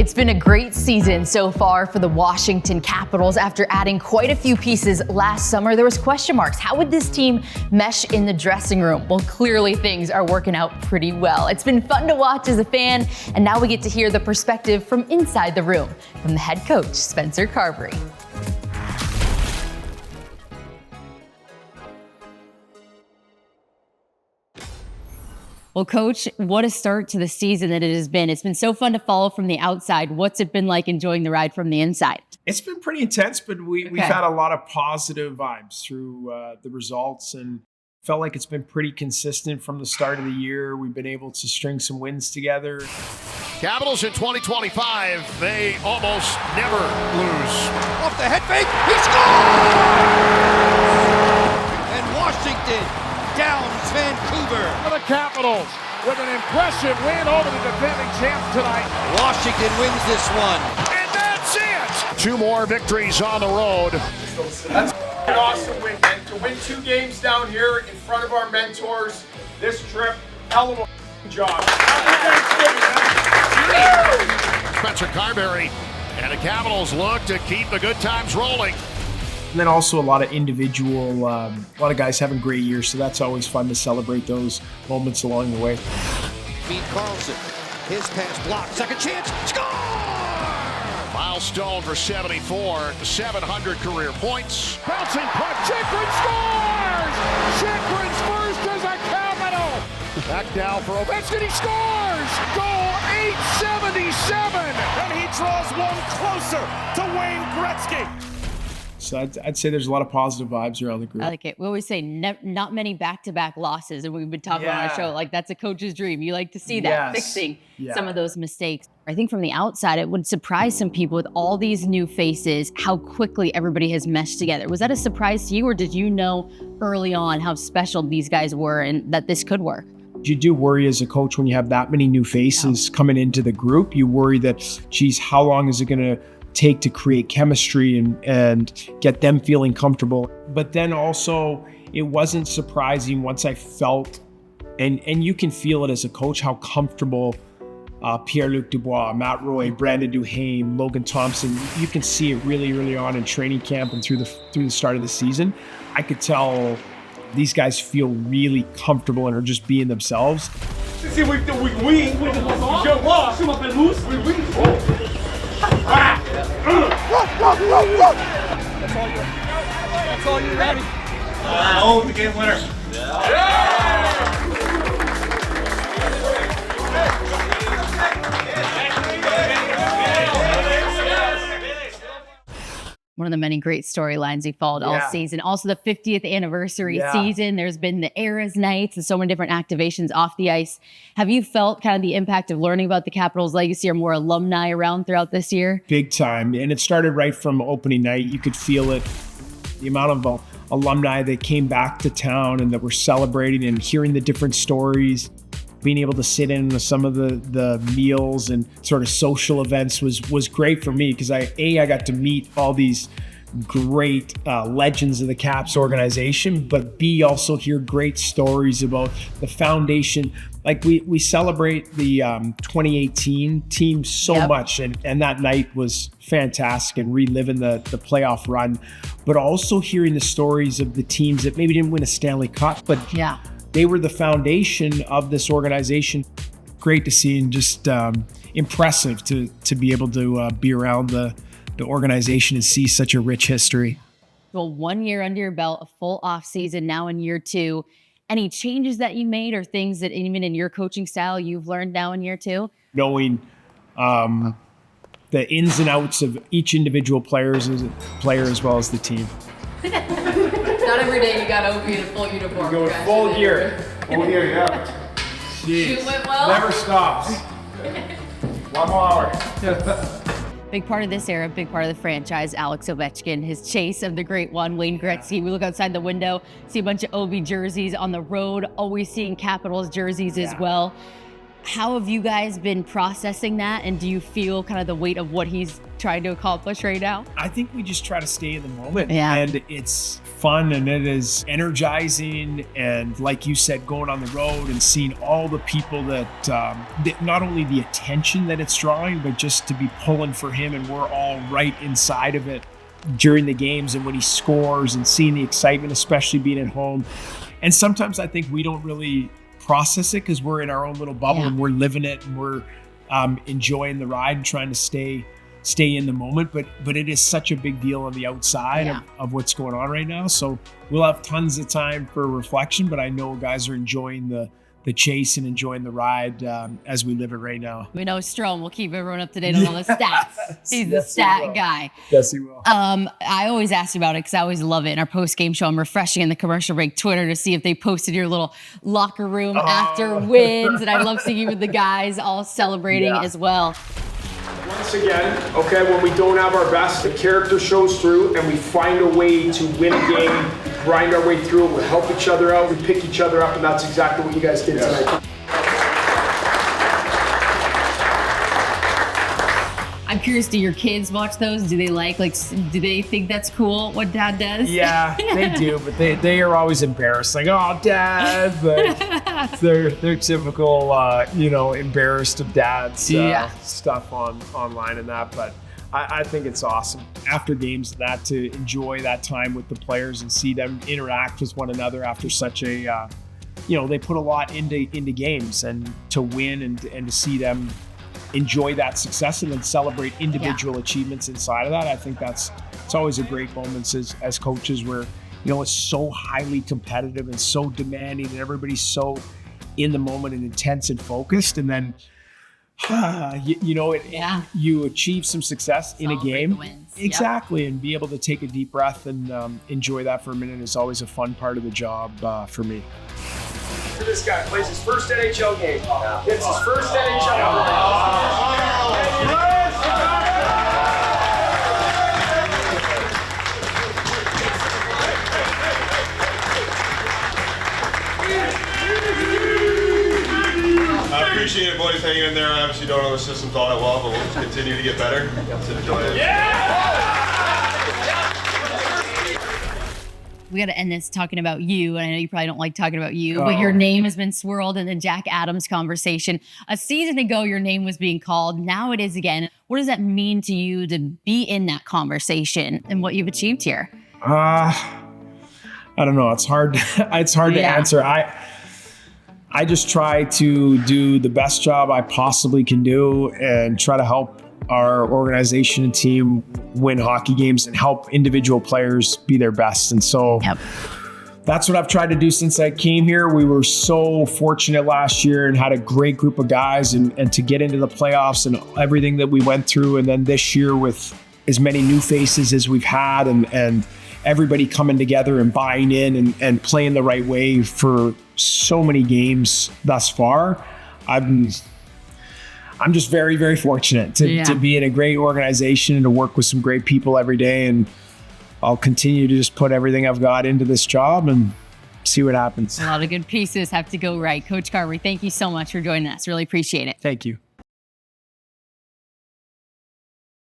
It's been a great season so far for the Washington Capitals. After adding quite a few pieces last summer, there was question marks. How would this team mesh in the dressing room? Well, clearly things are working out pretty well. It's been fun to watch as a fan, and now we get to hear the perspective from inside the room from the head coach, Spencer Carbery. Well, Coach, what a start to the season that it has been. It's been so fun to follow from the outside. What's it been like enjoying the ride from the inside? It's been pretty intense, but we've had a lot of positive vibes through the results, and felt like it's been pretty consistent from the start of the year. We've been able to string some wins together. Capitals in 2025, they almost never lose. Off the head fake, he scores! And Washington downs Vancouver. For the Capitals with an impressive win over the defending champ tonight. Washington wins this one. And that's it! 2 more victories on the road. That's an awesome win, man. To win 2 games down here in front of our mentors, this trip, hell of a job. Spencer Carbery and the Capitals look to keep the good times rolling. And then also a lot of individual, a lot of guys having great years, so that's always fun to celebrate those moments along the way. Beat Carlson, his pass blocked, second chance, score! Milestone for 74, 700 career points. Bouncing puck, Chikrin scores! Chikrin's first as a Capital! Back down for Ovechkin, he scores! Goal 877! And he draws one closer to Wayne Gretzky. So I'd say there's a lot of positive vibes around the group. I like it. We always say not many back-to-back losses, and we've been talking on our show, like that's a coach's dream. You like to see that, fixing some of those mistakes. I think from the outside, it would surprise some people with all these new faces, how quickly everybody has meshed together. Was that a surprise to you, or did you know early on how special these guys were and that this could work? You do worry as a coach when you have that many new faces coming into the group. You worry that, geez, how long is it going to take to create chemistry and get them feeling comfortable. But then also, it wasn't surprising once I felt, and you can feel it as a coach, how comfortable Pierre-Luc Dubois, Matt Roy, Brandon Duhaime, Logan Thompson, you can see it really early on in training camp and through the start of the season. I could tell these guys feel really comfortable and are just being themselves. That's all you ready. Oh, the game winner. One of the many great storylines we followed all season. Also the 50th anniversary season. There's been the Eras Nights and so many different activations off the ice. Have you felt kind of the impact of learning about the Capitals' legacy or more alumni around throughout this year? Big time. And it started right from opening night. You could feel it. The amount of alumni that came back to town and that were celebrating and hearing the different stories. Being able to sit in with some of the meals and sort of social events was great for me because I got to meet all these great legends of the Caps organization, but B, also hear great stories about the foundation. Like we celebrate the 2018 team so much, and that night was fantastic and reliving the playoff run, but also hearing the stories of the teams that maybe didn't win a Stanley Cup, but they were the foundation of this organization. Great to see and just impressive to be able to be around the organization and see such a rich history. Well, 1 year under your belt, a full off season, now in year 2. Any changes that you made or things that even in your coaching style you've learned now in year 2? Knowing the ins and outs of each individual player as well as the team. Not every day you got to be in a full uniform. Go full gear. Full gear, yeah. Shoot went well. Never stops. 1 more hour. Big part of this era, big part of the franchise, Alex Ovechkin, his chase of the great one, Wayne Gretzky. We look outside the window, see a bunch of Ovi jerseys on the road, always seeing Capitals jerseys as well. How have you guys been processing that? And do you feel kind of the weight of what he's trying to accomplish right now? I think we just try to stay in the moment. Yeah. And it's fun and it is energizing. And like you said, going on the road and seeing all the people that not only the attention that it's drawing, but just to be pulling for him, and we're all right inside of it during the games and when he scores, and seeing the excitement, especially being at home. And sometimes I think we don't really process it because we're in our own little bubble and we're living it, and we're enjoying the ride and trying to stay in the moment. But it is such a big deal on the outside of what's going on right now. So we'll have tons of time for reflection, but I know guys are enjoying the chase and enjoying the ride as we live it right now. We know Strom will keep everyone up to date on all the stats. He's the stat guy. Yes, he will. I always ask you about it because I always love it. In our post-game show, I'm refreshing in the commercial break Twitter to see if they posted your little locker room after wins. And I love seeing you with the guys all celebrating as well. Once again, okay, when we don't have our best, the character shows through and we find a way to win a game, grind our way through it, we help each other out, we pick each other up, and that's exactly what you guys did tonight. I'm curious, do your kids watch those? Do they do they think that's cool what Dad does? Yeah, they do, but they are always embarrassed. Like, oh, Dad. Like, they're typical, embarrassed of Dad's stuff online and that. But I think it's awesome after games to enjoy that time with the players and see them interact with one another after such a, they put a lot into games, and to win and to see them enjoy that success and then celebrate individual achievements inside of that. I think it's always a great moment as coaches where, it's so highly competitive and so demanding and everybody's so in the moment and intense and focused. And then, you achieve some success in a game. Exactly. And be able to take a deep breath and enjoy that for a minute is always a fun part of the job for me. This guy plays his first NHL game. It's his first NHL game. I appreciate it, boys, hanging in there. I obviously don't know the systems all that well, but we'll just continue to get better. Let's enjoy it. We got to end this talking about you, and I know you probably don't like talking about you, but your name has been swirled in the Jack Adams conversation. A season ago, your name was being called. Now it is again. What does that mean to you to be in that conversation and what you've achieved here? I don't know. It's hard. It's hard to answer. I just try to do the best job I possibly can do and try to help our organization and team win hockey games and help individual players be their best. And so that's what I've tried to do since I came here. We were so fortunate last year and had a great group of guys and to get into the playoffs and everything that we went through. And then this year with as many new faces as we've had and everybody coming together and buying in and playing the right way for so many games thus far. I'm just very, very fortunate to be in a great organization and to work with some great people every day. And I'll continue to just put everything I've got into this job and see what happens. A lot of good pieces have to go right. Coach Carbery, thank you so much for joining us. Really appreciate it. Thank you.